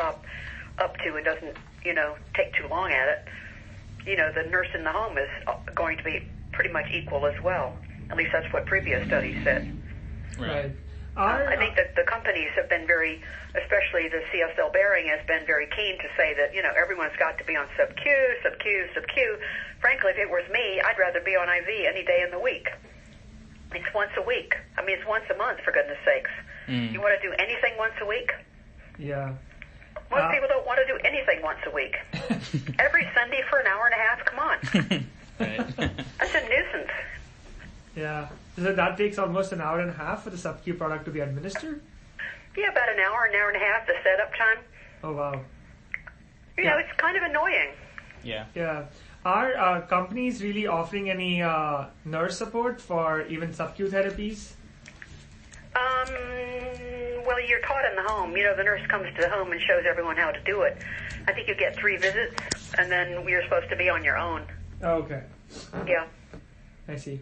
up to and doesn't, take too long at it, the nurse in the home is going to be pretty much equal as well. At least that's what previous studies said. Right. I think that the companies have been especially the CSL Behring has been very keen to say that, everyone's got to be on sub-Q. Frankly, if it was me, I'd rather be on IV any day in the week. It's once a week. I mean, it's once a month, for goodness sakes. You want to do anything once a week? Yeah. Most people don't want to do anything once a week. Every Sunday for an hour and a half, come on. That's a nuisance. Yeah. So that takes almost an hour and a half for the sub-Q product to be administered? Yeah, about an hour and a half, the setup time. Oh, wow. It's kind of annoying. Yeah. Yeah. Are companies really offering any nurse support for even sub-Q therapies? Well, you're taught in the home. The nurse comes to the home and shows everyone how to do it. I think you get 3 visits, and then you're supposed to be on your own. Oh, okay. Yeah. I see.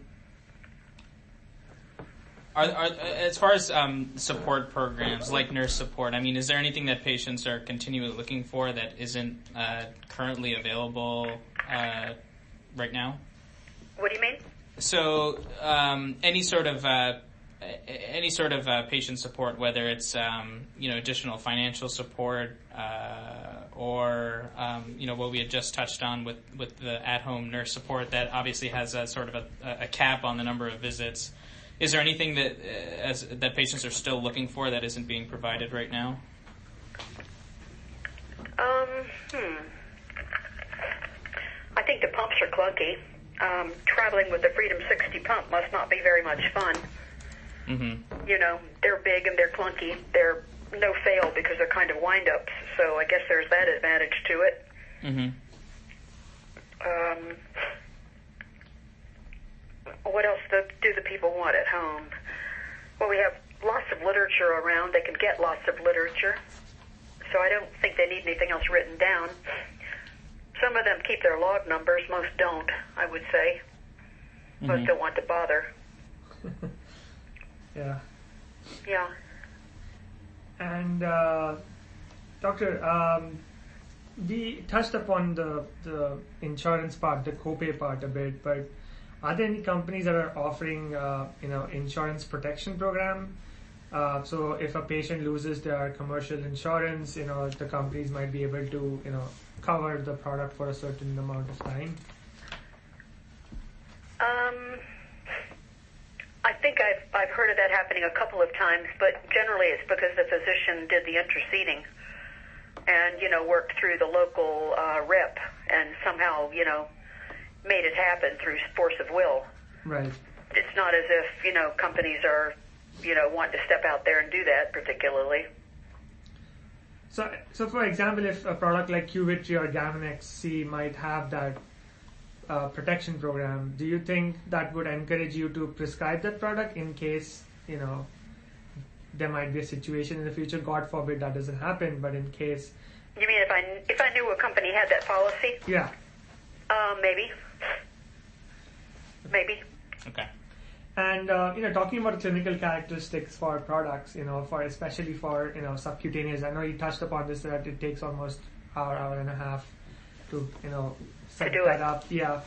Are as far as support programs like nurse support, I mean, is there anything that patients are continually looking for that isn't currently available right now? What do you mean? So any sort of patient support, whether it's additional financial support or what we had just touched on with the at-home nurse support that obviously has a sort of a cap on the number of visits. Is there anything that patients are still looking for that isn't being provided right now? I think the pumps are clunky. Traveling with the Freedom 60 pump must not be very much fun. Mm-hmm. They're big and they're clunky. They're no fail because they're kind of wind-ups, so I guess there's that advantage to it. Mm-hmm. What else do the people want at home? Well, we have lots of literature around. They can get lots of literature, so I don't think they need anything else written down. Some of them keep their log numbers. Most don't, I would say. Most don't want to bother. Yeah. Yeah. And Doctor, we touched upon the insurance part, the copay part a bit, but are there any companies that are offering insurance protection program? So if a patient loses their commercial insurance, the companies might be able to cover the product for a certain amount of time. I think I've heard of that happening a couple of times, but generally it's because the physician did the interceding and worked through the local rep and somehow made it happen through force of will. Right. It's not as if companies are wanting to step out there and do that particularly. So for example, if a product like Qvitry or Gamunex C might have that protection program, do you think that would encourage you to prescribe that product in case there might be a situation in the future? God forbid that doesn't happen, but in case. You mean if I knew a company had that policy? Yeah. Maybe. Okay. And talking about clinical characteristics for products, especially for subcutaneous. I know you touched upon this, that it takes almost hour and a half to set that up. Yeah.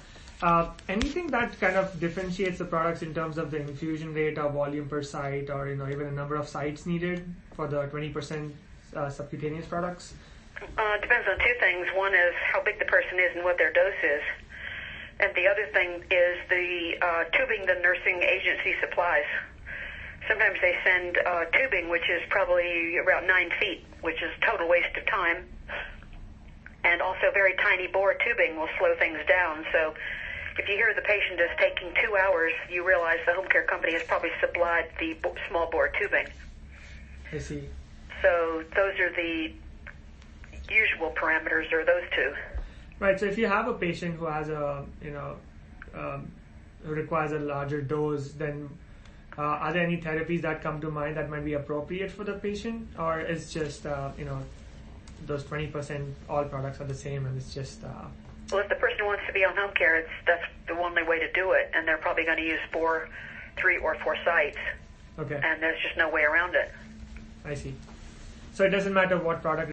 Anything that kind of differentiates the products in terms of the infusion rate or volume per site, or even the number of sites needed for the 20% subcutaneous products? Depends on 2 things. One is how big the person is and what their dose is. And the other thing is the tubing the nursing agency supplies. Sometimes they send tubing, which is probably around 9 feet, which is a total waste of time. And also very tiny bore tubing will slow things down. So if you hear the patient is taking 2 hours, you realize the home care company has probably supplied the small bore tubing. I see. So those are the usual parameters, are those 2. Right. So if you have a patient who has who requires a larger dose, then are there any therapies that come to mind that might be appropriate for the patient, or is just those 20% all products are the same and it's just? Well, if the person wants to be on home care, that's the only way to do it, and they're probably going to use 3 or 4 sites. Okay. And there's just no way around it. I see. So it doesn't matter what product